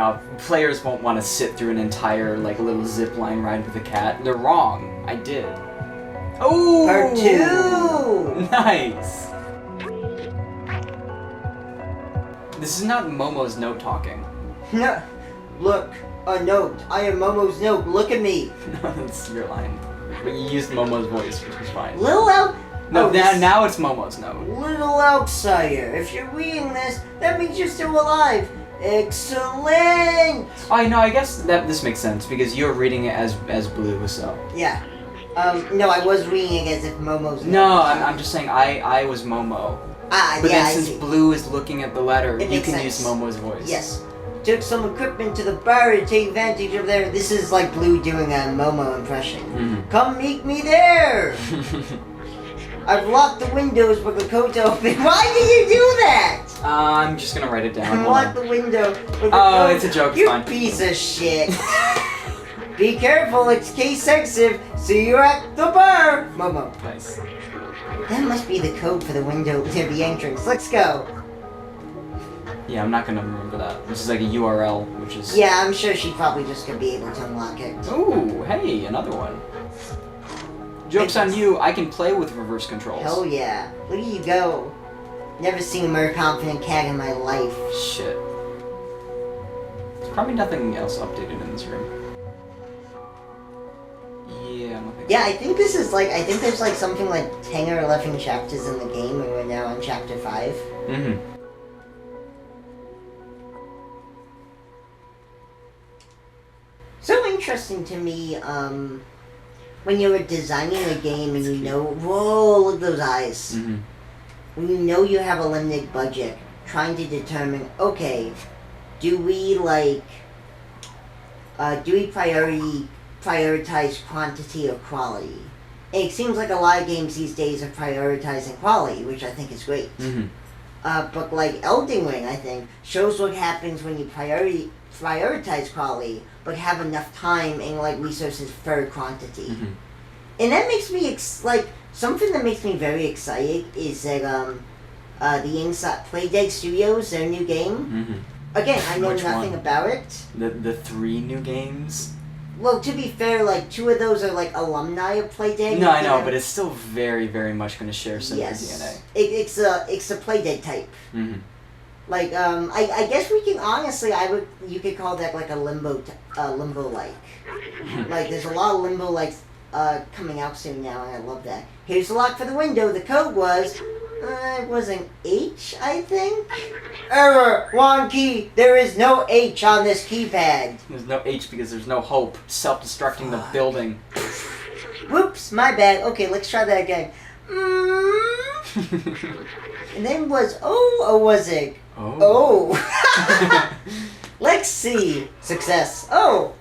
no, players won't want to sit through an entire, like, little zip line ride with a cat. They're wrong. I did. Oh! Part 2! Nice! This is not Momo's note talking. No. Look, a note. I am Momo's note. Look at me. No, that's your line. But you used Momo's voice, which was fine. Little out. No, now it's Momo's note. Little outsider. If you're reading this, that means you're still alive. Excellent. I know. I guess that this makes sense because you're reading it as Blue, so. Yeah. No, I was reading it as if Momo's. No, I'm just saying I was Momo. But yeah, then since Blue is looking at the letter, you can sense. use Momo's voice. Yes. Took some equipment to the bar to take advantage of their. This is like Blue doing a Momo impression. Mm-hmm. Come meet me there. I've locked the windows but the code's open. Why did you do that? I'm just gonna write it down. Lock the window. Oh, it's a joke. It's You fine. piece of shit. Be careful, it's case sensitive. See you at the bar, Momo. Nice. That must be the code for the window to the entrance. Let's go. Yeah, I'm not gonna remember that. This is like a URL, which is. Yeah, I'm sure she's probably just gonna be able to unlock it. Ooh, hey, another one. Joke's on you, I can play with reverse controls. Hell yeah. Look at you go. Never seen a more confident cat in my life. Shit. There's probably nothing else updated in this room. Yeah, I'm looking. Yeah, I think this is like, I think there's like something like 10 or 11 chapters in the game, and we're now on chapter 5. Mm-hmm. So interesting to me, when you're designing a game and you know, whoa, look at those eyes. Mm-hmm. When you know you have a limited budget, trying to determine, okay, do we prioritize quantity or quality? And it seems like a lot of games these days are prioritizing quality, which I think is great. Mm-hmm. But like Elden Ring, I think, shows what happens when you prioritize quality, but have enough time and like resources for quantity. Mm-hmm. And that makes me something that makes me very excited is that the Inside Playdead Studios, their new game. Mm-hmm. Again, I know Which nothing one? about it. The 3 new games? Well, to be fair, like 2 of those are like alumni of Playdead. No, I know, but it's still very, very much going to share some of the DNA. It's a Playdead type. Mm-hmm. Like, I guess we can honestly, you could call that like a limbo-like. Like, there's a lot of limbo-like coming out soon now, and I love that. Here's the lock for the window. The code was, it was an H, I think? Error! Wrong key! There is no H on this keypad. There's no H because there's no hope. Self-destructing the building. Whoops, my bad. Okay, let's try that again. And then was O, or was it? Oh. Let's see. Success. Oh,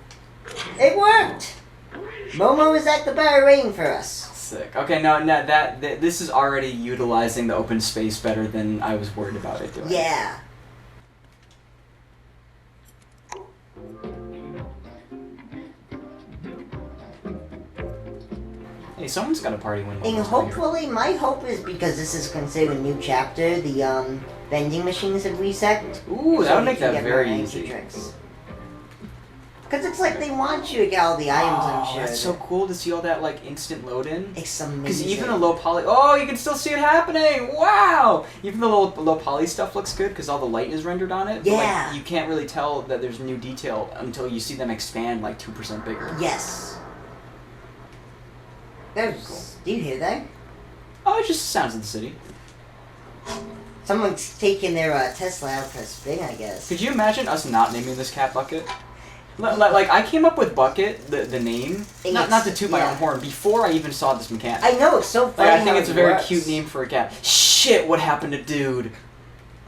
it worked. Momo is at the bar waiting for us. Sick. Okay, no, this is already utilizing the open space better than I was worried about it doing. Yeah. Hey, someone's got a party when. And hopefully, my hope is because this is considered a new chapter, the vending machines have reset. Ooh, that would make that very easy. easy. Because it's like they want you to get all the items, I'm sure. That's so cool to see all that like instant load in. It's amazing. Because even a low poly, oh, you can still see it happening. Wow! Even the low poly stuff looks good because all the light is rendered on it. Yeah. But, like, you can't really tell that there's new detail until you see them expand like 2% bigger. Yes. There's. Cool. Do you hear that? Oh, it just sounds of the city. Someone's taking their Tesla out for a spin, I guess. Could you imagine us not naming this cat Bucket? Like I came up with Bucket, the name, not to toot my own horn, before I even saw this mechanic. I know, it's so funny. Like, I think it's a very works. cute name for a cat. Shit, what happened to Dude?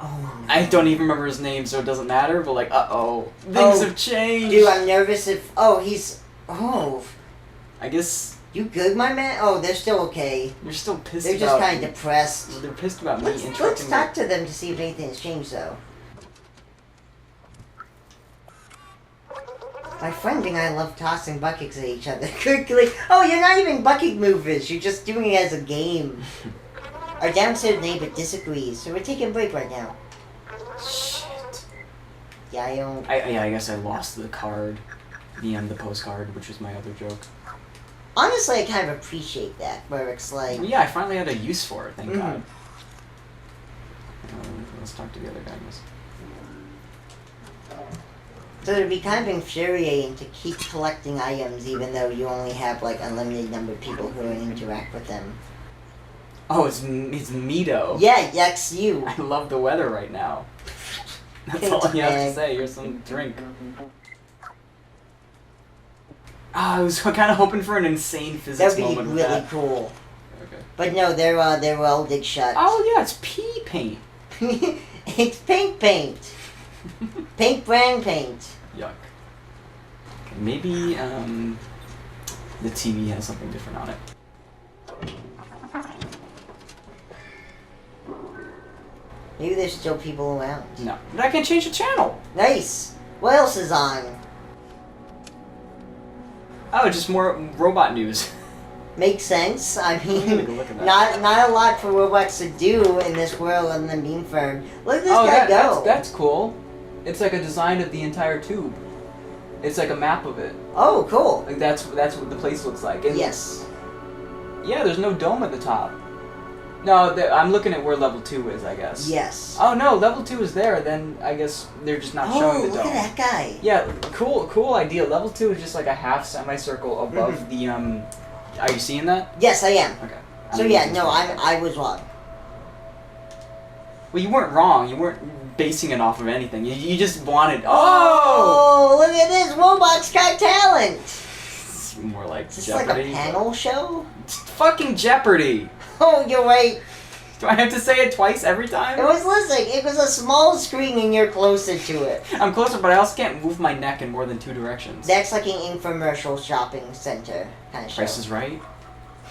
Oh, no. I don't even remember his name, so it doesn't matter, but like, uh-oh. Things have changed. Dude, I'm nervous if... Oh, he's... Oh. I guess... You good, my man? Oh, they're still okay. You're still pissed They're just kind of depressed. They're pissed about me Let's interrupting talk to them to see if anything's changed, though. My friend and I love tossing buckets at each other quickly. Oh, you're not even bucket movers. You're just doing it as a game. Our downstairs neighbor disagrees, so we're taking a break right now. Shit. Yeah, I don't... I guess I lost the card. The postcard, which was my other joke. Honestly, I kind of appreciate that, where it's like... Yeah, I finally had a use for it, thank God. Let's talk to the other guy, I guess. So it'd be kind of infuriating to keep collecting items even though you only have like unlimited number of people who interact with them. Oh, it's Mito. Yeah, that's you. I love the weather right now. That's Thanks, all you have to man. say. Here's some drink. I was kind of hoping for an insane physics That'd be moment with really that. cool. Okay. But no, they're welded shut. Oh yeah, it's pea paint. It's pink paint. Pink brand paint. Yuck. Okay, maybe the TV has something different on it. Maybe there's still people around. No, but I can change the channel. Nice. What else is on? Oh, just more robot news. Makes sense. I I'm gonna go mean, look at that. not a lot for robots to do in this world other than being firm. Look at this guy go. That's cool. It's like a design of the entire tube. It's like a map of it. Oh, cool. Like that's what the place looks like. And Yes. yeah, there's no dome at the top. No, I'm looking at where level 2 is, I guess. Yes. Oh no, level 2 is there. Then I guess they're just not Oh, showing the look dome. at that guy. Yeah, cool idea. Level 2 is just like a half semicircle above the Are you seeing that? Yes, I am. Okay. So yeah, no, I was wrong. Well, you weren't wrong. You weren't basing it off of anything. You just wanted. Oh, look at this! Robots Got Talent. It's more like Is this Jeopardy. like a panel show? It's fucking Jeopardy. Oh, you're right. Do I have to say it twice every time? It was listening. It was a small screen and you're closer to it. I'm closer, but I also can't move my neck in more than 2 directions. That's like an infomercial shopping center kind of show. Price is Right.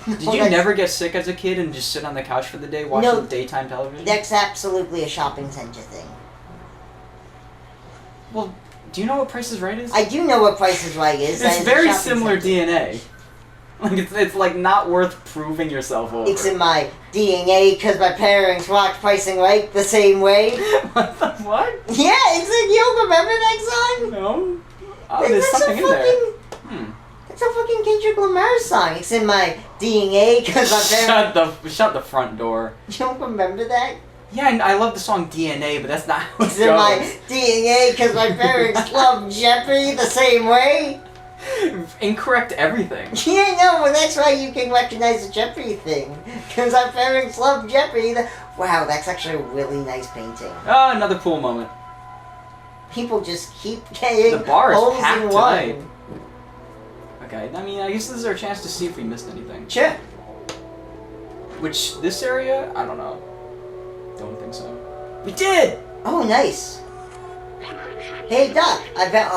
Did Well, you that's- never get sick as a kid and just sit on the couch for the day watching No. daytime television? That's absolutely a shopping center thing. Well, do you know what Price is Right is? I do know what Price is Right is. That It's is a very shopping similar center. DNA. Like it's like not worth proving yourself over. It's in my DNA because my parents watched Price is Right the same way. What the what? Yeah, it's like, you don't remember that song? No. Oh, there's That's something a in there. Hmm. It's a fucking Kendrick Lamar song. It's in my DNA because my parents... Shut the front door. You don't remember that? Yeah, and I love the song DNA, but that's not how it It's in my DNA because my parents love Jeopardy the same way. Incorrect everything. Yeah, no, well that's why you can recognize the Jeopardy thing. Because our parents love Jeopardy. Wow, that's actually a really nice painting. Oh, another pool moment. People just keep getting The bar is holes packed in one. tonight. Okay, I mean, I guess this is our chance to see if we missed anything. Sure. Which, this area? I don't know. Don't think so. We did! Oh, nice. Hey, Doc, I bet.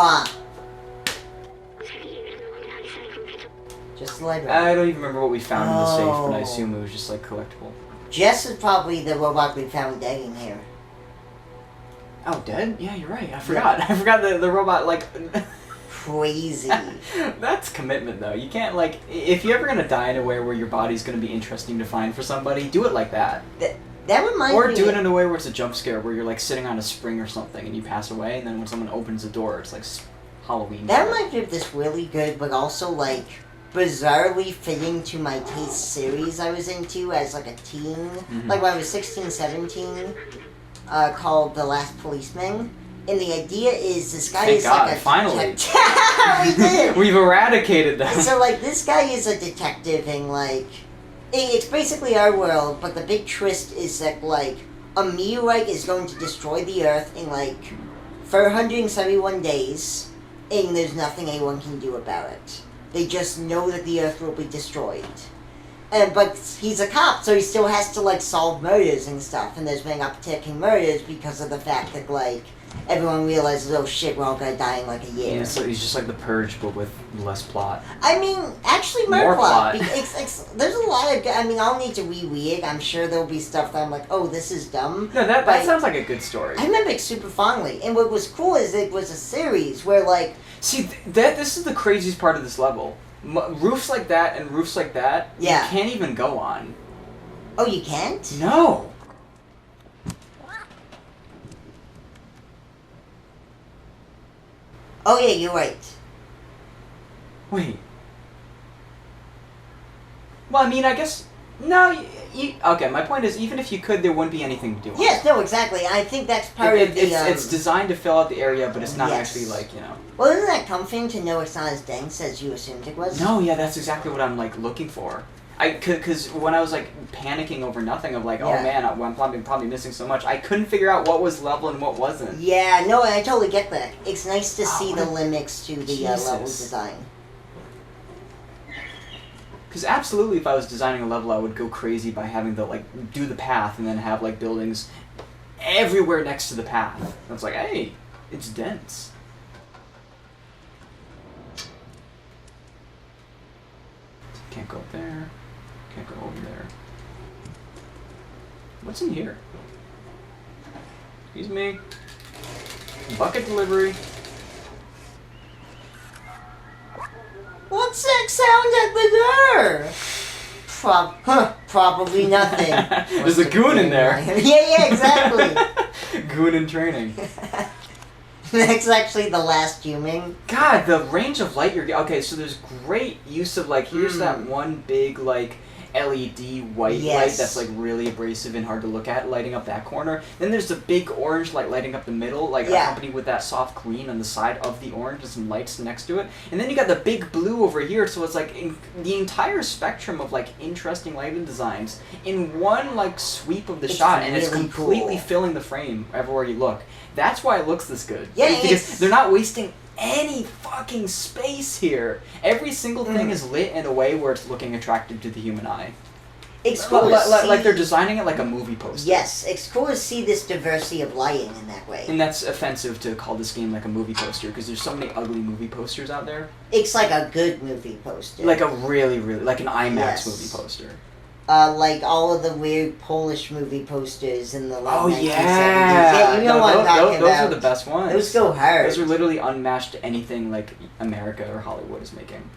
Just the library. I don't even remember what we found in the safe, but I Oh. assume it was just like collectible. Jess is probably the robot we found dead in here. Oh, dead? Yeah, you're right. I forgot. I forgot the robot, like... Crazy. That's commitment, though. You can't, like... If you're ever gonna die in a way where your body's gonna be interesting to find for somebody, do it like that. That reminds me. Or do it in a way where it's a jump scare, where you're, like, sitting on a spring or something and you pass away, and then when someone opens the door, it's like Halloween. That reminds me of this really good, but also, like, bizarrely fitting to my taste series I was into as, like, a teen. Mhm. Like, when I was 16, 17, called The Last Policeman. And the idea is this guy Thank is God, like a finally. we did. We've eradicated them. So like this guy is a detective and like it's basically our world, but the big twist is that like a meteorite is going to destroy the Earth in like 471 days, and there's nothing anyone can do about it. They just know that the Earth will be destroyed. But he's a cop, so he still has to like solve murders and stuff. And there's been uptick in murders because of the fact that like everyone realizes, oh shit, we're all gonna die in like a year. Yeah, so he's just like the Purge, but with less plot. I mean, actually, more More plot. plot. There's a lot of. I mean, I'll need to reread it. I'm sure there'll be stuff that I'm like, oh, this is dumb. No, that But sounds like a good story. I remember it super fondly, and what was cool is it was a series where like, See, this is the craziest part of this level. Roofs like that and roofs like that, Yeah. you can't even go on. oh, you can't. No. Oh yeah, you're right. Wait. Well, I mean, I guess... No, okay, my point is, even if you could, there wouldn't be anything to do. Yes, no, exactly. I think that's part of the... It's designed to fill out the area, but it's not actually, like, you know... Well, isn't that comforting to know it's not as dense as you assumed it was? No, yeah, that's exactly what I'm, like, looking for. Because when I was, like, panicking over nothing of, like, oh, man, I'm probably missing so much, I couldn't figure out what was level and what wasn't. Yeah, no, I totally get that. It's nice to see the limits to the level design. Because absolutely, if I was designing a level, I would go crazy by having to, like, do the path and then have, like, buildings everywhere next to the path. And it's like, hey, it's dense. Can't go up there. Can't go over there. What's in here? Excuse me. Bucket delivery. What's that sound at the door? Probably nothing. There's a goon in there. Yeah, exactly. Goon in training. That's actually the last human. God, the range of light you're... Okay, so there's great use of, like, here's that one big, like, LED white light that's, like, really abrasive and hard to look at, lighting up that corner. Then there's the big orange light lighting up the middle, like, accompanied with that soft green on the side of the orange and some lights next to it. And then you got the big blue over here, so it's, like, the entire spectrum of, like, interesting lighting designs in one, like, sweep of the shot, and it's completely filling the frame everywhere you look. That's why it looks this good. Yeah, because they're not wasting any fucking space here. Every single thing is lit in a way where it's looking attractive to the human eye. It's cool to see, like they're designing it like a movie poster. Yes, it's cool to see this diversity of lighting in that way. And that's offensive to call this game like a movie poster, because there's so many ugly movie posters out there. It's like a good movie poster. Like a really, like an IMAX movie poster. Like all of the weird Polish movie posters in the late 1970s. Yeah! Yeah, you know what I'm talking about. Those are the best ones. Those go hard. Those are literally unmatched to anything like America or Hollywood is making.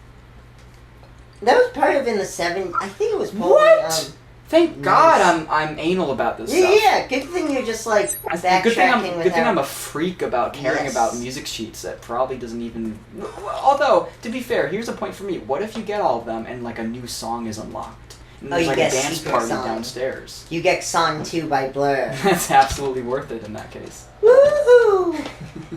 That was part of in the 70s. I think it was Polish. What? Thank God I'm anal about this stuff. Yeah, good thing you're just like backtracking. Good thing I'm a freak about caring about music sheets that probably doesn't even... Although, to be fair, here's a point for me. What if you get all of them and like a new song is unlocked? And there's like a dance party downstairs. You get Song 2 by Blur. That's absolutely worth it in that case. Woohoo!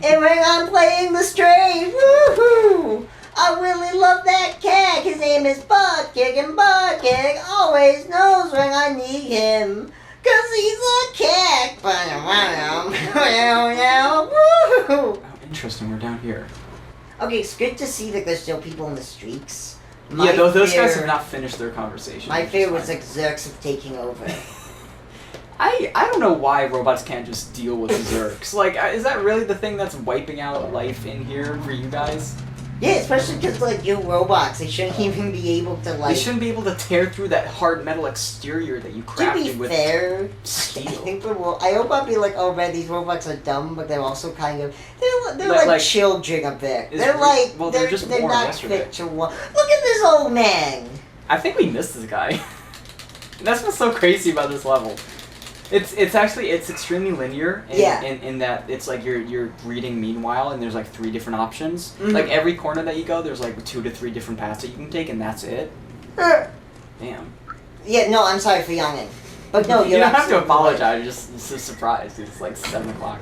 And when I'm playing the string, woohoo! I really love that cat. His name is Bucket, and Bucket always knows when I need him. 'Cause he's a cat. Woohoo! Oh, interesting, we're down here. Okay, it's good to see that there's still people in the streets. Those guys have not finished their conversation. My fear was like Zerks of taking over. I don't know why robots can't just deal with Zerks. Like, is that really the thing that's wiping out life in here for you guys? Yeah, especially because, like, you're robots. They shouldn't even be able to, like... They shouldn't be able to tear through that hard metal exterior that you crafted with steel. I think I hope I'll be like, oh man, these robots are dumb, but they're also kind of... They're like children a bit. They're like... Well, they're just born not yesterday. fit to walk. Look at this old man! I think we missed this guy. That's what's so crazy about this level. It's extremely linear in that it's like you're reading meanwhile, and there's like 3 different options. Mm-hmm. Like every corner that you go, there's like 2 to 3 different paths that you can take, and that's it. Damn. Yeah, no, I'm sorry for yawning. But no, you don't have to apologize. You're just so surprised. It's like 7 o'clock.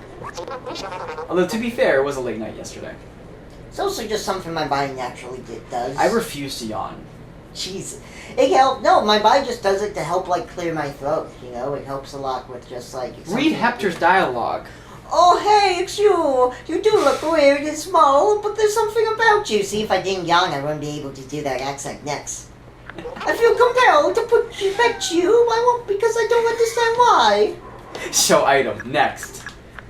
Although to be fair, it was a late night yesterday. It's also just something my body naturally does. I refuse to yawn. Jeez. It helps. No, my body just does it to help, like, clear my throat, you know? It helps a lot with just, like... Read Hector's dialogue. Oh, hey, it's you. You do look weird and small, but there's something about you. See, if I didn't yawn, I wouldn't be able to do that accent next. I feel compelled to protect you. I won't, because I don't understand why. Show item. Next.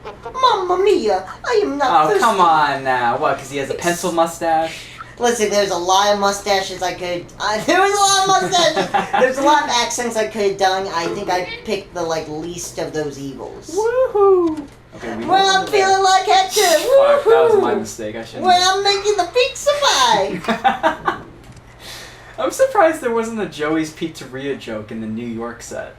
Mamma mia, I am not thirsty. Come on now. What, because he has a pencil mustache? Listen, there's a lot of mustaches I could... there was a lot of mustaches! There's a lot of accents I could have done. I think I picked the, like, least of those evils. Woohoo! Okay, well, I'm feeling like Hector! Fuck, that was my mistake. I shouldn't... Well, I'm making the pizza pie! I'm surprised there wasn't a Joey's Pizzeria joke in the New York set.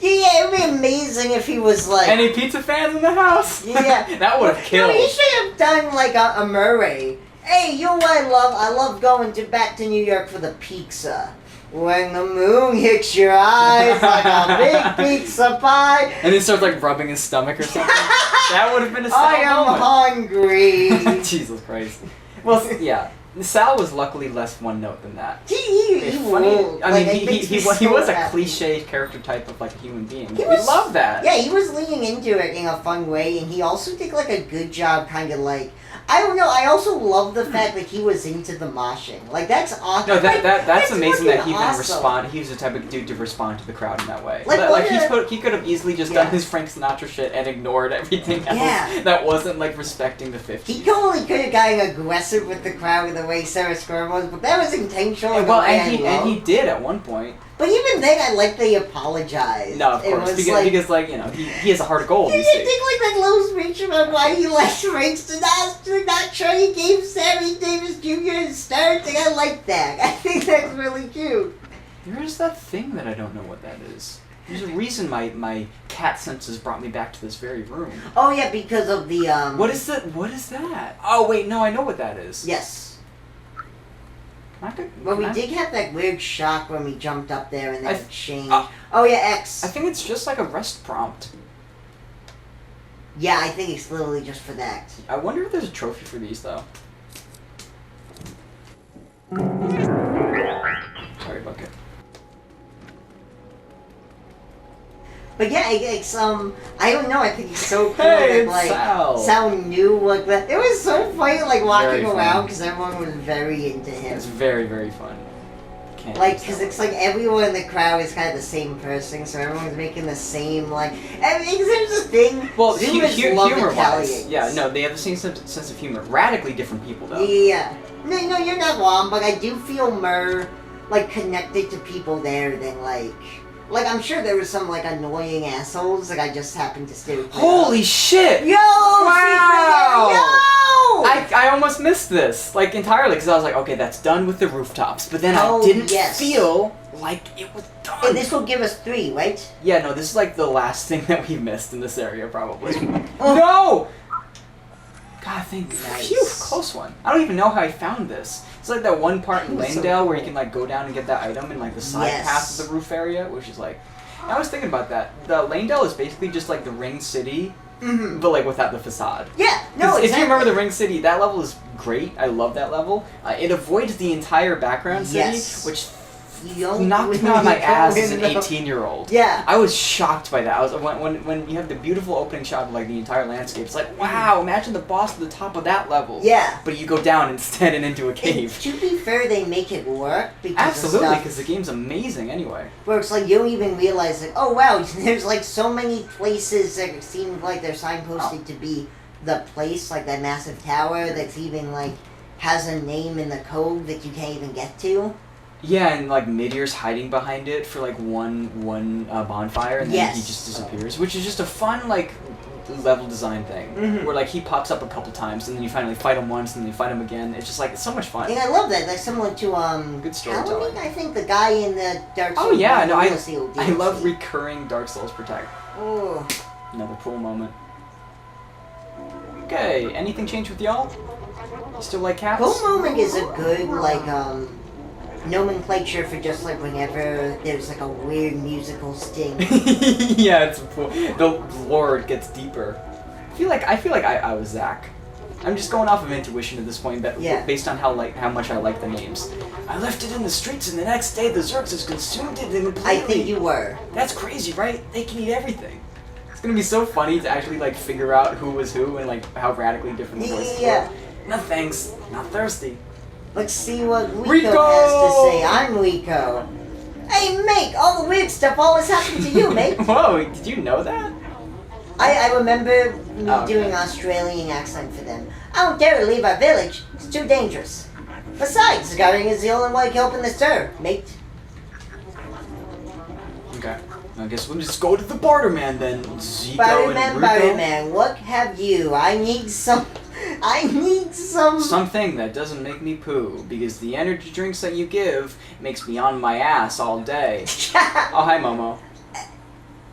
Yeah, it would be amazing if he was like... Any pizza fans in the house? Yeah. That would have killed. No, he should have done like a Murray. Hey, you know what I love? I love going back to New York for the pizza. When the moon hits your eyes like a big pizza pie. And he starts like rubbing his stomach or something. That would have been a I sad am moment. hungry. Jesus Christ. Well, yeah. Sal was luckily less one note than that. He Funny. I like, mean, it makes me he so was a happy. cliche character type of like a human being. He We was- love that. Yeah, he was leaning into it in a fun way, and he also did like a good job, kind of like, I don't know. I also love the fact that he was into the moshing. Like that's awesome. No, Like, that's amazing that he fucking even awesome. responded. He was the type of dude to respond to the crowd in that way. Like, Like, what he could have easily just Yeah. done his Frank Sinatra shit and ignored everything else Yeah. that wasn't like respecting the 50s. He totally could have gotten aggressive with the crowd in the way Sarah Squirm was, but that was intentional. in a Well, way and I he loved. did at one point. But even then, I like they apologized. No, of It course, was because like you know he has a heart of gold. Did You you see. think like that little speech about why he likes Frank Sinatra? Not sure he gave Sammy Davis Jr. his start. I like that. I think that's really cute. There is that thing that I don't know what that is. There's a reason my cat senses brought me back to this very room. Oh yeah, because of the What is that? What is that? Oh wait, no, I know what that is. Yes. I could- Well, we I- did have that weird shock when we jumped up there and then it changed. uh, Oh yeah, X. I think it's just like a rest prompt. Yeah, I think it's literally just for that. I wonder if there's a trophy for these though. Sorry, Bucket. But yeah, it's I don't know. I think it's so cool Hey, that like Sal. Sal knew like that. It was so funny, like walking Very fun. around because everyone was very into him. It's very, very fun. Can't Like, use because that it's like everyone in the crowd is kind of the same person, so everyone's making the same, like, I mean, there's a thing. Well, Zoomers love humor-wise, Italians. yeah, no, they have the same sense of humor. Radically different people, though. Yeah. No, you're not wrong, but I do feel more, like, connected to people there than, like, I'm sure there was some, like, annoying assholes that I just happened to stay with. Holy shit! Yo! Wow! Yo! I almost missed this, like, entirely, because I was like, okay, that's done with the rooftops, but then Oh, I didn't yes. feel like it was done. And this will give us 3, right? Yeah, no, this is like the last thing that we missed in this area, probably. Oh. No! God, thank you. Nice. Phew, close one. I don't even know how I found this. It's like that one part in It was so Langdale where you cool. can like go down and get that item in like the side Yes. path of the roof area, which is like... I was thinking about that. The Langdale is basically just like the Ring City, Mm-hmm. but like without the facade. Yeah, 'Cause no, if you remember the exactly. Ring City, that level is great. I love that level. It avoids the entire background city, Yes. which You don't knocked me really on my go ass as in an the- 18-year-old. Yeah. I was shocked by that. I was when you have the beautiful opening shot of like the entire landscape. It's like, wow, imagine the boss at the top of that level. Yeah. But you go down instead and into a And cave. to be fair, they make it work because Absolutely, of because stuff the game's amazing anyway. where it's like you don't even realize like, oh wow, there's like so many places that seem like they're signposted to be the place, like that massive tower that's even like has a name in the code that you can't even get to. Yeah, and like Midier's hiding behind it for like one bonfire, and then he Yes. just disappears, which is just a fun like level design thing, Mhm. where like he pops up a couple times, and then you finally fight him once, and then you fight him again. It's just like it's so much fun. And I love that. That's similar to Good storytelling. Halloween, I think the guy in the Dark Oh Souls. yeah, no, I DLC. love recurring Dark Souls Protect. Oh. Another cool moment. Okay, anything change with y'all? You still like cats? Cool Moment is a good, like, nomenclature for just, like, whenever there's, like, a weird musical sting. Yeah, it's the lore gets deeper. I feel like I was Zach. I'm just going off of intuition at this point, but Yeah. based on how much I like the names. I left it in the streets, and the next day the Zergs consumed it completely. I think you were. That's crazy, right? They can eat everything. It's gonna be so funny to actually like figure out who was who and like how radically different the voices Yeah. were. No thanks, not thirsty. Let's see what Rico, Rico! has to say. I'm Rico. Hey, mate, all the weird stuff always happened to you, mate. Whoa, did you know that? I remember me Oh, okay. doing an Australian accent for them. I don't dare to leave our village. It's too dangerous. Besides, scouting is the only way helping the stir, mate. Okay. I guess we'll just go to the Barterman then. Zico and Rico. Barterman, what have you? I need some... Something that doesn't make me poo, because the energy drinks that you give makes me on my ass all day. Oh, hi, Momo.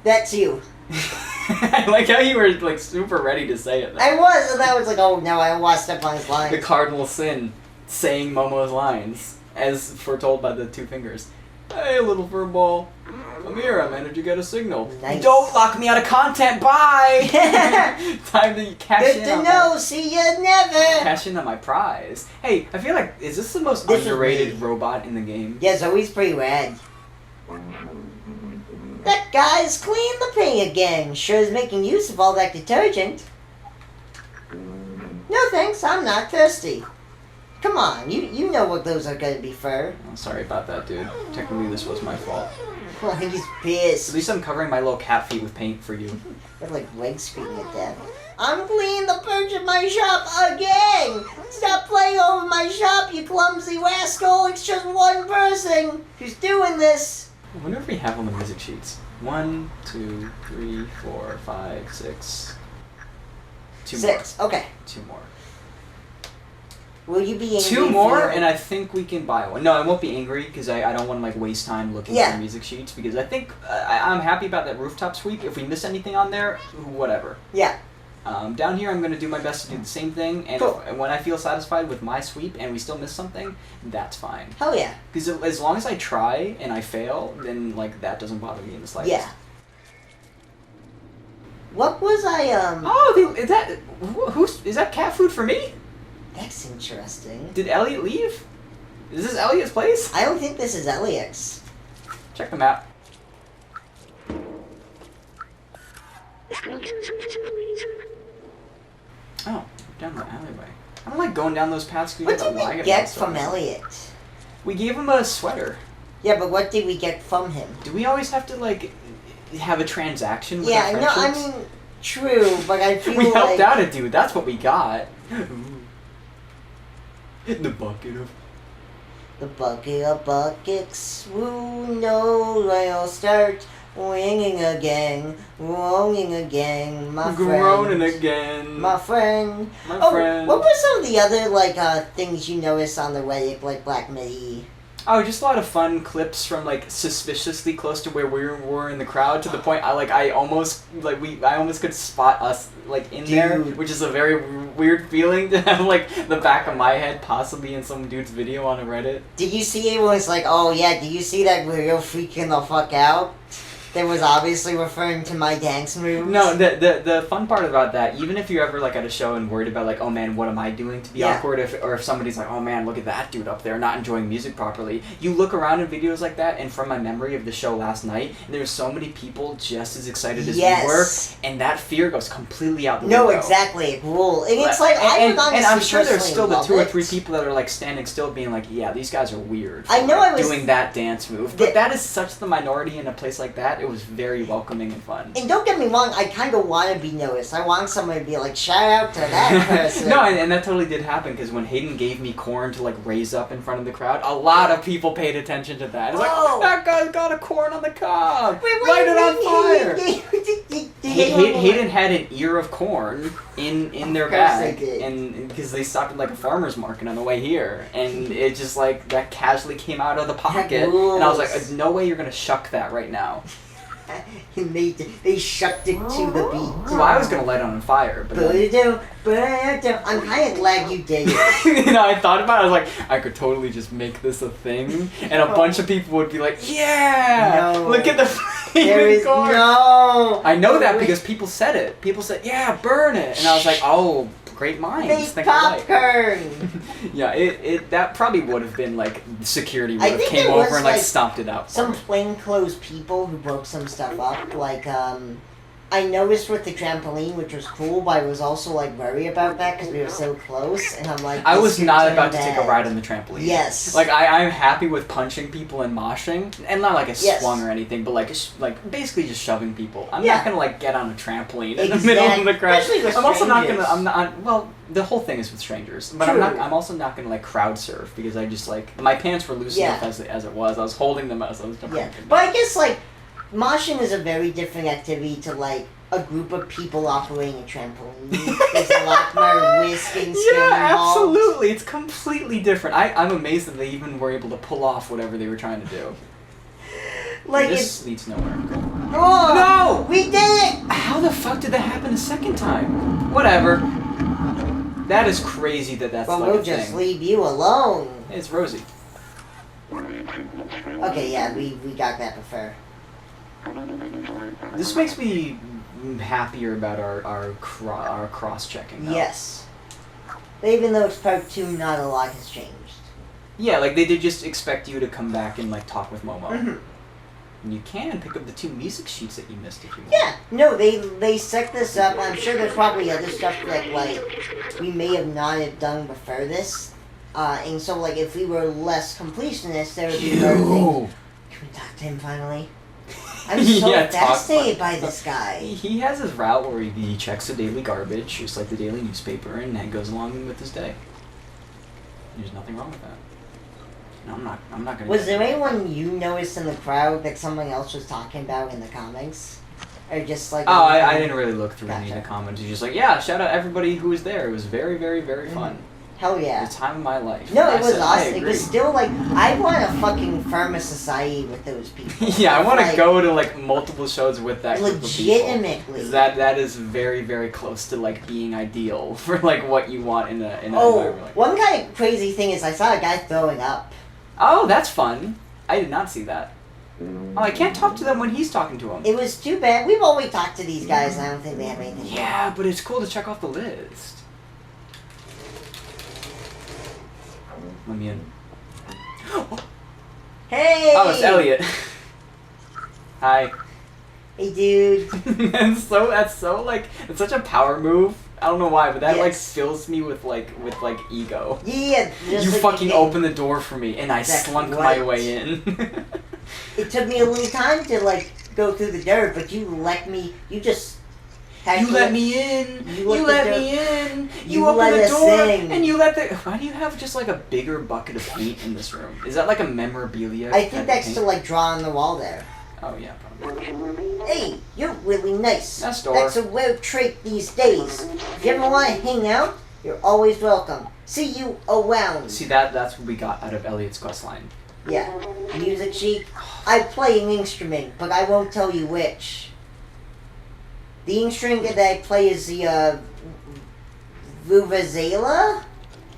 That's you. I like how you were like super ready to say it. I was, and I was like, oh no, I want to step on his line. The cardinal sin, saying Momo's lines, as foretold by the two fingers. Hey, little furball. Come here, I managed to get a signal. Nice. Don't lock me out of content, bye! Time to cash Good in to on know, my, see ya never! cash in on my prize. Hey, I feel like, is this the most This is underrated me. robot in the game? Yeah, Zoe's pretty rad. That guy's cleaned the paint again. Sure is making use of all that detergent. No thanks, I'm not thirsty. Come on, you know what those are gonna be for. Oh, sorry about that, dude. Technically, this was my fault. Well, he's At pissed. least I'm covering my little cat feet with paint for you. They're like legs screaming at that. I'm cleaning the perch of my shop again! Stop playing over my shop, you clumsy rascal! It's just one person who's doing this! I wonder if we have on the music sheets. 1, 2, 3, 4, 5, 6. 2 6. more. Okay. 2 more. Will you be angry? 2 more, for- and I think we can buy one. No, I won't be angry because I don't want to like waste time looking Yeah. for music sheets because I think I'm happy about that rooftop sweep. If we miss anything on there, whatever. Yeah. Down here, I'm going to do my best to do the same thing, and Cool. if, when I feel satisfied with my sweep and we still miss something, that's fine. Hell yeah. Because as long as I try and I fail, then like that doesn't bother me in the slightest. Yeah. What was I, Oh, is that who's is that cat food for me? That's interesting. Did Elliot leave? Is this Elliot's place? I don't think this is Elliot's. Check the map. Oh, down the alleyway. I don't like going down those paths. What did we get from Elliot? We gave him a sweater. Yeah, but what did we get from him? Do we always have to like have a transaction with Yeah, our no, I friendships? mean, true, but I feel we like... helped out a dude. That's what we got. The bucket of. The bucket of buckets, who knows when I'll start winging again, wronging again, my friend. Groaning again. My friend. My friend. What were some of the other, like, things you noticed on the Reddit, like Black Midi? Oh, just a lot of fun clips from like suspiciously close to where we were in the crowd to the point I almost could spot us like in there, which is a very weird feeling to have like the back of my head possibly in some dude's video on a Reddit. Did you see anyone's like, oh yeah, did you see that video freaking the fuck out? That was obviously referring to my dance moves. No, the fun part about that, even if you're ever like at a show and worried about like, oh man, what am I doing to be awkward, or if somebody's like, oh man, look at that dude up there not enjoying music properly, you look around in videos like that, and from my memory of the show last night, there were so many people just as excited as we were, and that fear goes completely out the window. No, exactly, cool. And it's like, and I'm sure there's still the 2 or 3 it. people that are like standing still being like, yeah, these guys are weird for, I know like, I was- doing that dance move, but that is such the minority in a place like that. It was very welcoming and fun. And don't get me wrong, I kind of want to be noticed. I want somebody to be like, shout out to that person. No, and that totally did happen because when Hayden gave me corn to like raise up in front of the crowd, a lot of people paid attention to that. It's Whoa. like, that guy's got a corn on the cob. Wait, Light it on fire. Hayden Hayden had an ear of corn in their Of course bag, they did. and because they stopped at like a farmer's market on the way here, and it just like that casually came out of the pocket, and I was like, no way you're gonna shuck that right now. They shucked it to the beat. So I was gonna light it on fire, but then, I'm kind of glad you did it. you know, I thought about it. I was like, I could totally just make this a thing, and a bunch of people would be like, "Yeah, No. look at the There flaming is corn." no. I know that because people said it. People said, "Yeah, burn it," and I was like, "Oh, great minds Make think alike." popcorn. Yeah, it that probably would have been like security would I have think came there over was, and like like, stomped it out. for Some me. plainclothes people who broke some stuff up, like I noticed with the trampoline, which was cool, but I was also like worried about that because we were so close, and I'm like, I this was could not turn about to take a bad. ride on the trampoline. Yes. Like I'm happy with punching people and moshing, and not like a Yes. swung or anything, but like basically just shoving people. I'm Yeah. not gonna like get on a trampoline in the middle of the crowd. Especially with I'm also not strangers. gonna. I'm not. Well, the whole thing is with strangers, but True. I'm also not gonna like crowd surf because I just like my pants were loose Yeah. enough as it was. I was holding them as I was jumping. Yeah, but I guess like moshing is a very different activity to like a group of people operating a trampoline. There's a lot more risk and skill Yeah, involved. absolutely. It's completely different. I'm amazed that they even were able to pull off whatever they were trying to do. Like this leads nowhere. oh, did that happen a second time? Whatever. That is crazy that's Well, like we'll a just thing. leave you alone. It's Rosie. Okay, yeah, we got that before. This makes me happier about our cross-checking. Though. Yes. But even though it's part 2, not a lot has changed. Yeah, like they did just expect you to come back and like talk with Momo. Mm-hmm. And you can pick up the 2 music sheets that you missed if you want. Yeah, no, they set this up. I'm sure there's probably other stuff that like we may have not have done before this. And so like if we were less completionists, there would be other things. Can we talk to him finally? I'm so Yeah, fascinated by this guy. He has his route where he checks the daily garbage, just like the daily newspaper, and then goes along with his day. There's nothing wrong with that. No, I'm not gonna. Was there anyone you noticed in the crowd that someone else was talking about in the comics? Or just like... Oh, I didn't really look through any of Gotcha. the comments. He's just like, yeah, shout out everybody who was there. It was very, very, very fun. Hell yeah. The time of my life. No, And it I was said, I awesome. It agree. was still like, I want to fucking form a society with those people. Yeah, I want to Like, go to like multiple shows with that group of people. legitimately. 'Cause that is very, very close to like being ideal for like what you want in an Oh, environment like that. one kind of crazy thing is I saw a guy throwing up. Oh, that's fun. I did not see that. Oh, I can't talk to them when he's talking to them. It was too bad. We've always talked to these guys and I don't think they have anything. Yeah, but it's cool to check off the list. Let me in. Hey! Oh, it's Elliot. Hi. Hey, dude. that's so like it's such a power move. I don't know why, but that like Yes. fills me with ego. Yeah, just You like fucking you- opened the door for me, and I That's slunk my right. way in. It took me a little time to like go through the dirt, but you let me. You just. had You to let me in. You You let let the me in. you You opened let the us door, in. and you let the. Why do you have just like a bigger bucket of paint in this room? Is that like a memorabilia? I type think of that's paint? to like draw on the wall there. Oh yeah, probably. Hey, you're really nice. Nice door. That's a rare trait these days. If you ever want to hang out, you're always welcome. See you around. See that's what we got out of Elliot's quest line. Yeah. Music sheet. I play an instrument, but I won't tell you which. The instrument that I play is the Vuvuzela?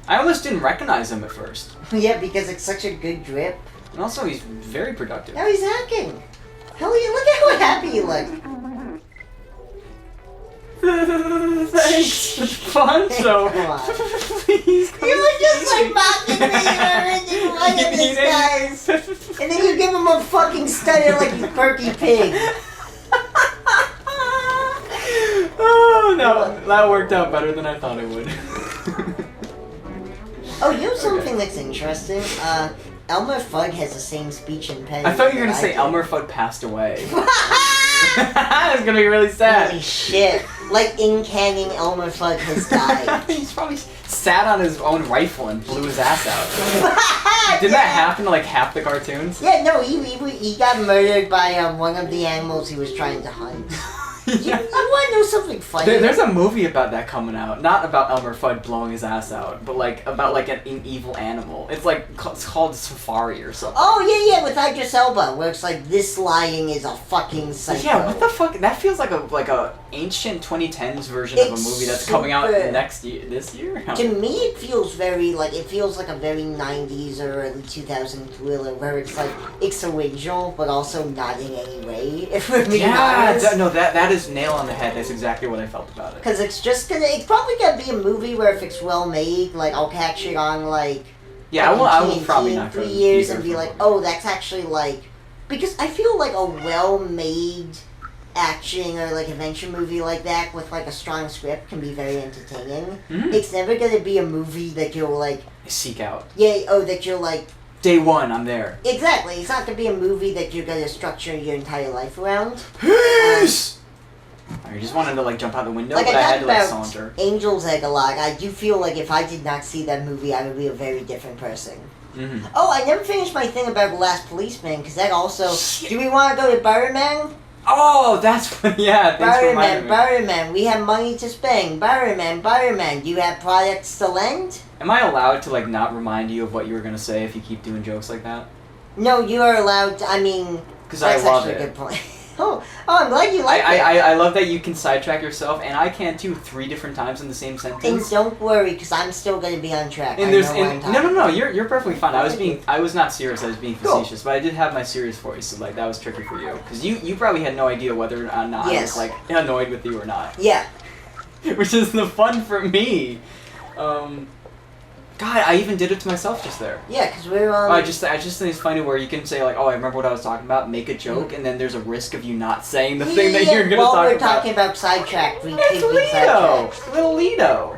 I almost didn't recognize him at first, Yeah, because it's such a good drip. and also he's very productive. Now he's hacking. Hell yeah, look at how happy you look. Thanks. It's fun. So Come on. please. You were just like mocking me and you look at this guy. And then you give him a fucking stutter like he's Perky Pig. Oh no, that worked out better than I thought it would. Oh, you know something that's interesting? Elmer Fudd has the same speech and pen. I thought you were gonna say Elmer Fudd passed away. I was gonna be really sad. Holy shit. Like in canon, Elmer Fudd has died. He's probably sat on his own rifle and blew his ass out. Did that happen to like half the cartoons? Yeah, no, he got murdered by one of the animals he was trying to hunt. You want to know something funny? There's a movie about that coming out. Not about Elmer Fudd blowing his ass out, but like about like an evil animal. It's like it's called Safari or something. Oh, yeah, with Idris Elba, where it's like, this lying is a fucking psycho. Yeah, what the fuck? That feels like a ancient 2010s version of a It's movie that's coming out super- next year. This year? To me, it feels very, like, it feels like a very 90s or early 2000 thriller, where it's like, it's original, but also not in any way, if we're being Yeah, honest. no, that is nail on the head. That's exactly what I felt about it. Because it's probably gonna be a movie where if it's well made, like, I'll catch it on, like, Yeah, I will TNT probably in not go 3 years either and be for like, it. oh, that's actually, like, because I feel like a well-made action or, like, adventure movie like that with, like, a strong script can be very entertaining. Mhm. It's never gonna be a movie that you're, like, Seek out. that you're, like, Day one, I'm there. exactly, it's not gonna be a movie that you're gonna structure your entire life around. Peace! I just wanted to like jump out the window, Like, but I I had talked to like about saunter. Angel's Egg a lot. I do feel like if I did not see that movie, I would be a very different person. Mm-hmm. Oh, I never finished my thing about The Last Policeman, because that also... Shit. Do we want to go to Barryman? Oh, that's what, yeah. Thanks for reminding me. Barryman, we have money to spend. Barryman, do you have products to lend? Am I allowed to like not remind you of what you were gonna say if you keep doing jokes like that? No, you are allowed to, I mean... Because I That's love actually a it. good point. Oh, I'm glad you like it. I love that you can sidetrack yourself, and I can too 3 different times in the same And sentence. don't worry, because I'm still going to be on track. And I there's know what I'm talking no, about. you're perfectly fine. I was not serious. I was being Cool. facetious, but I did have my serious voice, so like that was tricky for you because you probably had no idea whether or not I Yes. was like annoyed with you or not, Yeah. which is the fun for me. God, I even did it to myself just there. Yeah, because we're I just think it's funny where you can say like, oh, I remember what I was talking about, make a joke, and then there's a risk of you not saying the thing that you're gonna while talk we're about. talking about sidetrack, we It's keep being Lido, sidetracked. little Lido.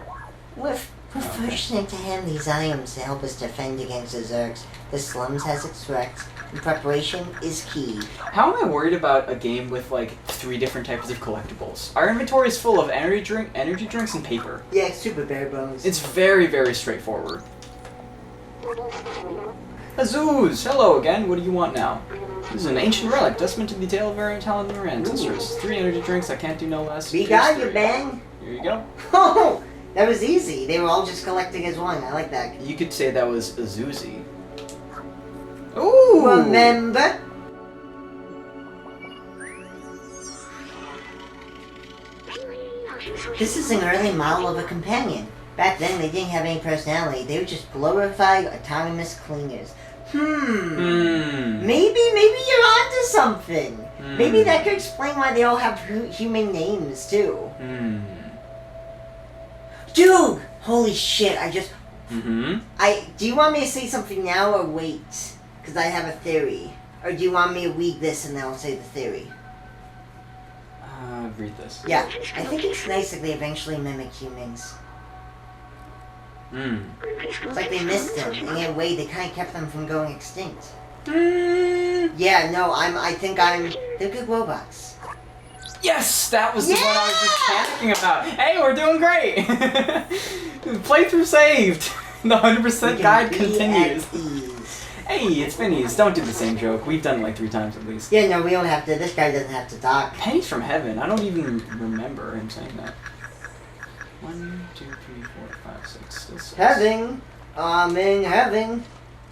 We're fortunate to hand these items to help us defend against the Zergs. The slums has its threats, and preparation is key. How am I worried about a game with like 3 different types of collectibles? Our inventory is full of energy drinks, and paper. Yeah, it's super bare bones. It's very, very straightforward. Azuz! Hello again, what do you want now? This is an ancient relic, testament to the tale of our talented ancestors. 3 energy drinks, I can't do no less. We Cheers, got you, 3. Ben. Here you go. Oh, that was easy. They were all just collecting as one. I like that. You could say that was Azuzi. Ooh! Remember? This is an early model of a companion. Back then, they didn't have any personality. They were just glorified autonomous cleaners. Maybe you're onto something. Maybe that could explain why they all have human names too. Dude! Holy shit! Do you want me to say something now or wait? Because I have a theory. Or do you want me to read this and then I'll say the theory? Read this. Yeah, I think it's nice that they eventually mimic humans. It's like they missed them, and in a way they kind of kept them from going extinct. Yeah, no, they're good robots. Yes, that was the one I was just talking about. Hey, we're doing great. Playthrough saved. The 100% guide continues. Hey, it's Pennies. Don't do the same joke. We've done it like 3 times at least. Yeah, no, we don't have to. This guy doesn't have to talk. Pennies from heaven. I don't even remember him saying that. 1, 2, 3, 4, 5, 6, still 6. Heaven, I'm in heaven,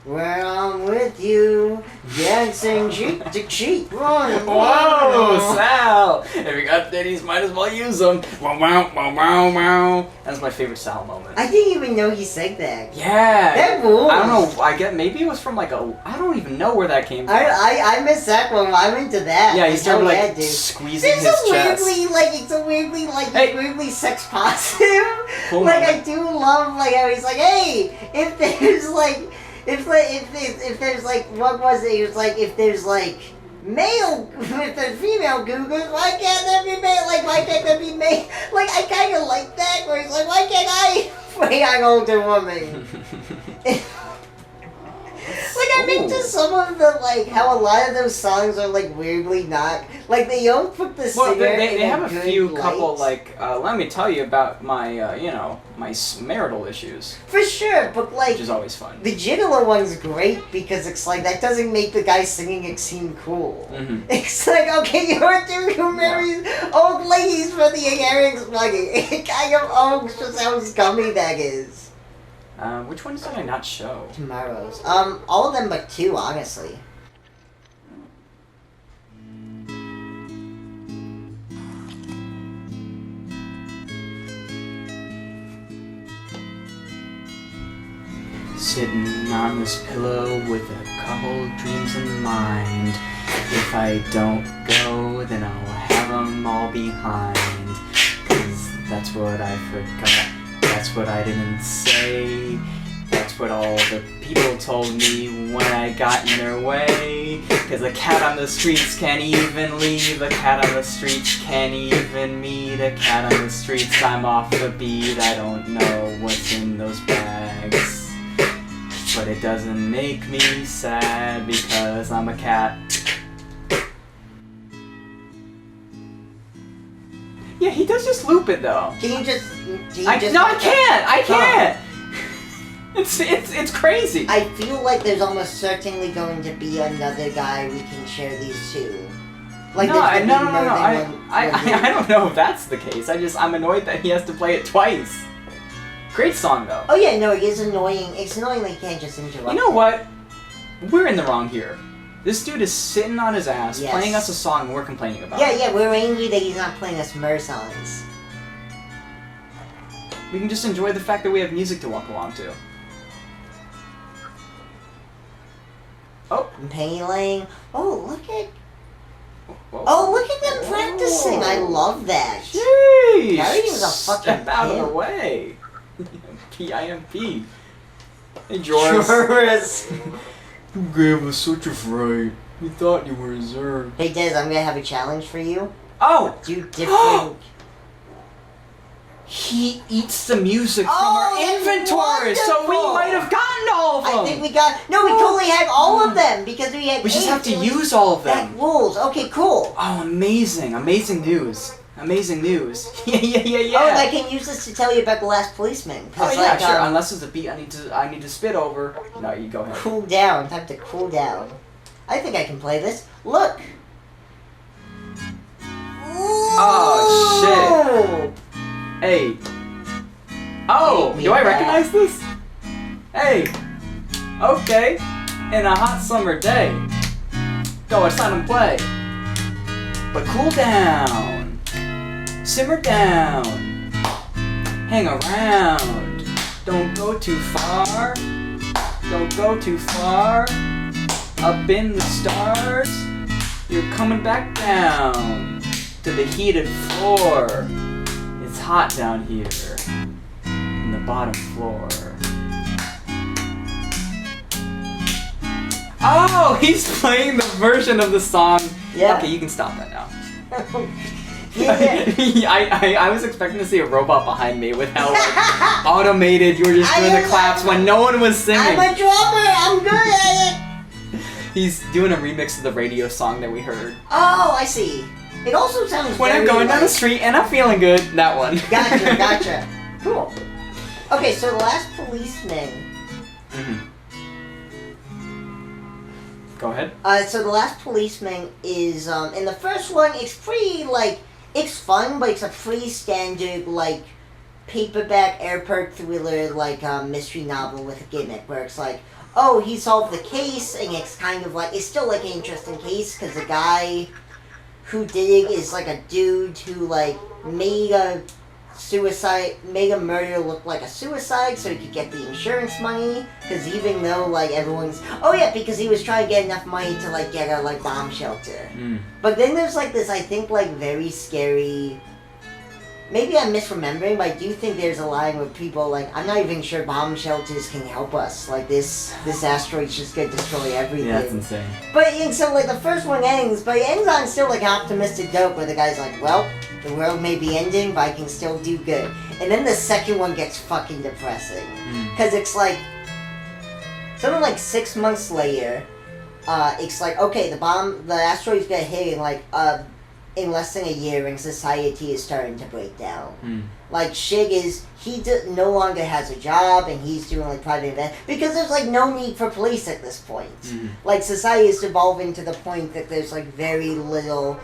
where I'm with you, dancing cheek to cheek. Whoa, Sal! If you got ditties, might as well use them. Wow, wow, wow, wow, wow. That's my favorite Sal moment. I didn't even know he said that. Yeah. That rules. I don't know. I get maybe it was from like I don't even know where that came from. I missed that one. I'm into that. Yeah, he started like dude. squeezing It's his chest. It's weirdly sex positive. Cool like moment. I do love like how he's like, hey, if there's like, if there's like, what was it? He was like, if there's like male, if there's female Googles, why can't there be male? Like, why can't there be male? Like, I kind of like that where he's like, why can't I play an older woman? Like, I'm into some of the, like, how a lot of those songs are, like, weirdly not... Like, they don't put the singer they in have a a good few light. couple, like, let me tell you about my, my marital issues, For sure, but, like, which is always fun. the Gigolo one's great because it's like, that doesn't make the guy singing it seem cool. It's like, okay, you're a dude who marries old ladies for the Eric's money. It kind of owns just how scummy that is. Which ones did I not show? Tomorrow's. All of them but 2, honestly. Sitting on this pillow with a couple dreams in mind. If I don't go, then I'll have them all behind. 'Cause that's what I forgot. That's what I didn't say. That's what all the people told me when I got in their way. 'Cause the cat on the streets can't even leave. The cat on the streets can't even meet. A cat on the streets, I'm off the beat. I don't know what's in those bags. But it doesn't make me sad because I'm a cat. Yeah, he does just loop it though. Can you just... I can't! I can't! It's crazy. I feel like there's almost certainly going to be another guy we can share these to. Like, No, there's gonna be no. more than one- I don't know if that's the case. I'm annoyed that he has to play it twice. Great song though. Oh yeah, no, it is annoying. It's annoying that you can't just interrupt. You know what? We're in the wrong here. This dude is sitting on his ass, Yes. playing us a song, and we're complaining about it. Yeah, we're angry that he's not playing us Mer songs. We can just enjoy the fact that we have music to walk along to. Oh. Penny Lane. Oh, look at... Whoa. Oh, look at them practicing. I love that. Jeez! Gary was a fucking Step out of pimp. the way. P-I-M-P. Hey, Joris. Joris. You gave us such a fright. We thought you were reserved. Hey, Des, I'm gonna have a challenge for you. Oh! Do different... He eats the music from Oh, our inventory, so we wonderful. might have gotten all of them. I think we got... No, we totally had all of them, because we had We just 8, have to and use all of that them. rules. Okay, cool. Oh, amazing! Amazing news! Amazing news! yeah. Oh, and I can use this to tell you about the last policeman. Oh 'cause, yeah, like, sure. Unless there's a beat, I need to spit over. No, you go ahead. Cool down. Time to cool down. I think I can play this. Look. Oh, shit. Hey. Oh, Take me do I back. recognize this? Hey. Okay. In a hot summer day. Go outside and play. But cool down. Simmer down. Hang around. Don't go too far. Don't go too far. Up in the stars. You're coming back down to the heated floor. It's hot down here. In the bottom floor. Oh, he's playing the version of the song. Yeah. Okay, you can stop that now. Yeah. I was expecting to see a robot behind me with how like, automated you were just doing the claps when no one was singing. I'm a drummer. I'm good at it. He's doing a remix of the radio song that we heard. Oh, I see. It also sounds When very I'm going down the like- street and I'm feeling good, that one. Gotcha. Cool. Okay, so the last policeman. Mhm. Go ahead. So the last policeman is in the first one. It's pretty like it's fun, but it's a pretty standard like paperback airport thriller like mystery novel with a gimmick where it's like, oh, he solved the case, and it's kind of like it's still like an interesting case because the guy who did it is like a dude who like made a murder look like a suicide so he could get the insurance money, because even though like everyone's because he was trying to get enough money to like get a like bomb shelter. But then there's like this I think like very scary, maybe I'm misremembering, but I do think there's a line where people like, I'm not even sure bomb shelters can help us, like this asteroid's just gonna destroy everything. Yeah, that's insane. But and so like the first one ends, but it ends on still like an optimistic note where the guy's like, well, the world may be ending, but I can still do good. And then the second one gets fucking depressing. Because it's like, something like 6 months later, it's like, okay, the asteroid's gonna hit in less than a year, and society is starting to break down. Like, Shig no longer has a job, and he's doing like private events, because there's like no need for police at this point. Like, society is evolving to the point that there's like very little,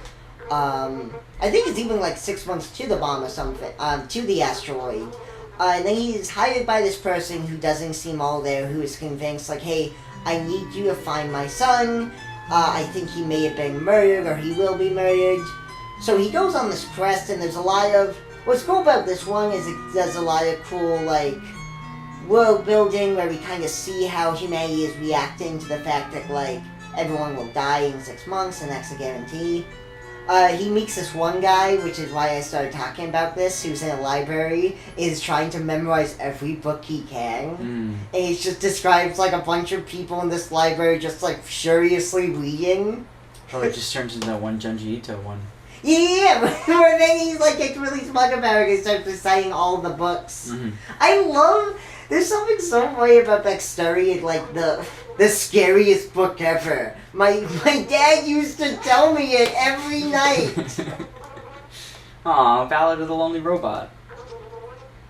I think it's even like 6 months to the bomb or something, to the asteroid. And then he's hired by this person who doesn't seem all there, who is convinced like, hey, I need you to find my son. I think he may have been murdered, or he will be murdered. So he goes on this quest, and there's a lot of... What's cool about this one is it does a lot of cool, like, world building, where we kind of see how humanity is reacting to the fact that, like, everyone will die in 6 months, and that's a guarantee. He meets this one guy, which is why I started talking about this, who's in a library, is trying to memorize every book he can. And he just describes, like, a bunch of people in this library just, like, furiously reading. Oh, it just turns into that one Junji Ito one. Yeah, where then he's, like, gets really smug about it and starts reciting all the books. I love... There's something so funny about that story, and, like, the scariest book ever. My dad used to tell me it every night. Aw, Ballad of the Lonely Robot.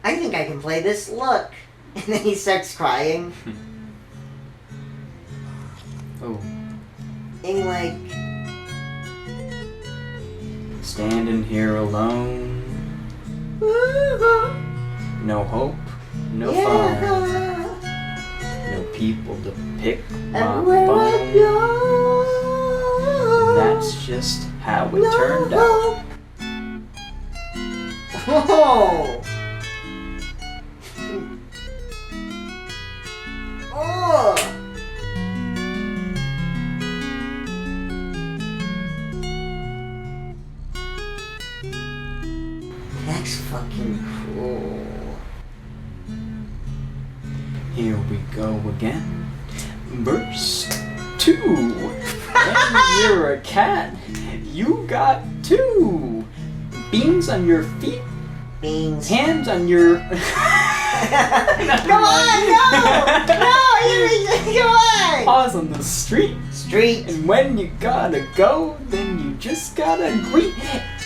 I think I can play this. Look. And then he starts crying. Oh. And like... Standing here alone. No hope, no fun. No people to pick my And where I bones. go. that's just how it turned out. Whoa! Oh! That's fucking cool. Here we go again. Verse 2. When you're a cat, you got 2. Beans on your feet, Beans. hands on your... Come on, no! Come on! Paws on the street. Street. And when you gotta go, then you just gotta greet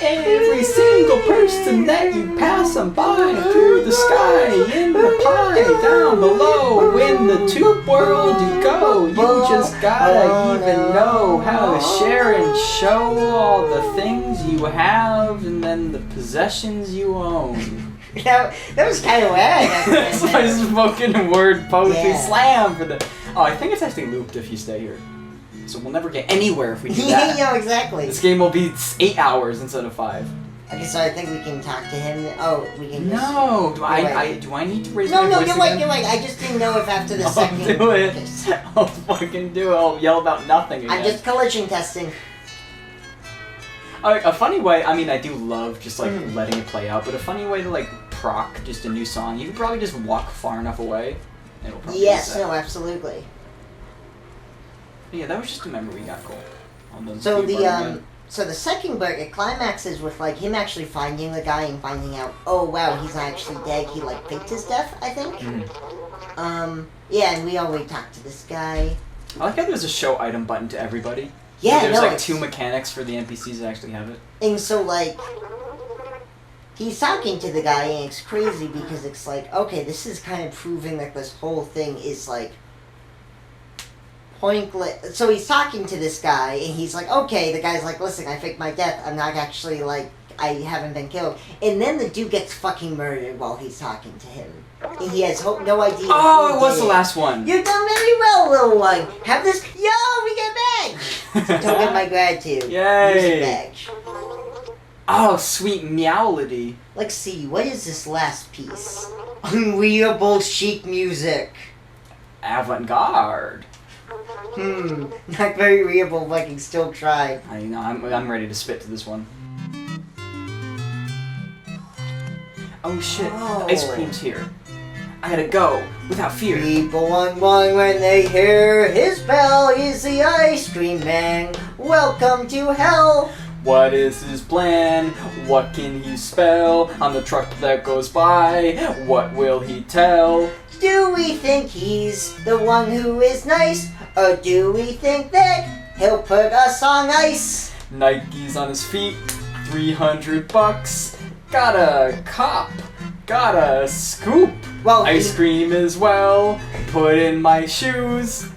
every single person that you pass on by. Through the sky, in the pie, down below, in the tube world you go. You just gotta even know how to share and show all the things you have and then the possessions you own. That was kind of whack. That's my spoken word poetry Yeah. slam for the... Oh, I think it's actually looped if you stay here. So we'll never get anywhere if we do that. Yeah, exactly. This game will be 8 hours instead of 5. Okay, so I think we can talk to him. Oh, we can. Just... No, do Right. I need to raise No, my no, voice you're again? right, you're right. I just didn't know if after the I'll second. do it. Okay, so I'll fucking do it. I'll yell about nothing again. I'm just collision testing. A funny way. I mean, I do love just like Mm. letting it play out, but a funny way to like proc just a new song. You can probably just walk far enough away. And it'll probably Yes, reset. no, absolutely. Yeah, that was just a memory we got cool. So the second book, it climaxes with like him actually finding the guy and finding out, oh wow, he's not actually dead. He like faked his death, I think. Mhm. Yeah, and we already talked to this guy. I like how there's a show item button to everybody. Yeah, There's no, like it's- 2 mechanics for the NPCs that actually have it. And so like he's talking to the guy, and it's crazy because it's like, okay, this is kind of proving that this whole thing is like pointless. So he's talking to this guy, and he's like, okay, the guy's like, listen, I faked my death. I'm not actually like, I haven't been killed. And then the dude gets fucking murdered while he's talking to him. And he has no idea. Oh, who it was did the last one. You've done very well, little one. Have this. Yo, we get back. Don't get my gratitude. Yay. Music badge. Oh, sweet meowlity. Let's see, what is this last piece? Unreadable chic music. Avant-garde. Not very readable, but I can still try. I'm ready to spit to this one. Oh shit, Oh. the ice cream's here. I gotta go, without fear. People want one when they hear his bell. He's the ice cream man. Welcome to hell. What is his plan? What can he spell? On the truck that goes by, what will he tell? Do we think he's the one who is nice? Or do we think that he'll put us on ice? Nike's on his feet, $300. Got a cop, got a scoop. Well, Ice cream as well, put in my shoes.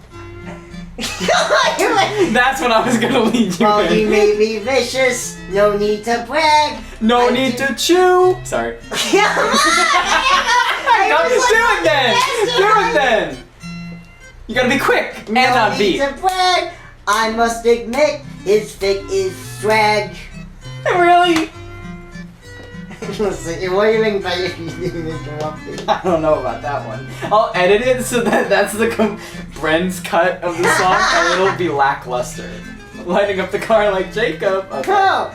That's what I was gonna lead you Well, he in. may be vicious. No need to brag. No I need do- to chew. Sorry. Do it then! Do it then! You gotta be quick and No on need beat. to brag. I must admit, his fic is swag. Really? Listen, what do you think by if you didn't interrupt me? I don't know about that one. I'll edit it so that that's the Bren's cut of the song and it'll be lackluster. Lighting up the car like Jacob. Okay. Bro,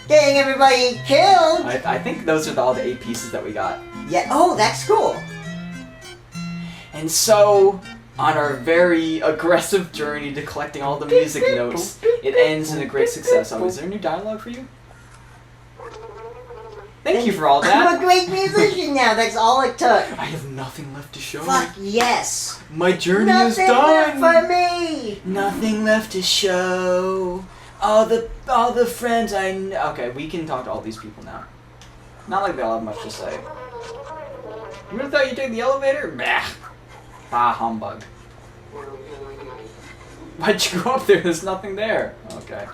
getting everybody killed. I think those are all the 8 pieces that we got. Yeah. Oh, that's cool. And so, on our very aggressive journey to collecting all the music notes, it ends in a great success. Oh, is there new dialogue for you? Thank you for all I'm that. a great musician now. That's all it took. I have nothing left to show. Fuck yes. My journey is Nothing left done. for me. Nothing left to show. All the friends I know. Okay, we can talk to all these people now. Not like they all have much to say. You really thought you'd take the elevator? Bah. Bah humbug. Why'd you go up there? There's nothing there. Okay.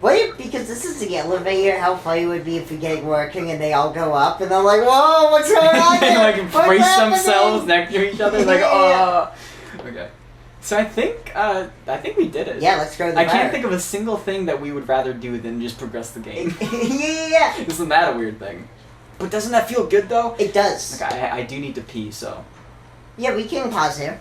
What if, because this is the elevator, how funny it would be if we get working and they all go up and they're like, whoa, what's going on They here? like What's brace happening?" themselves next to each other like, Yeah. Okay. So I think we did it. Yeah, let's go to the I can't bar. think of a single thing that we would rather do than just progress the game. yeah. Isn't that a weird thing? But doesn't that feel good though? It does. Like I do need to pee, so. Yeah, we can pause here.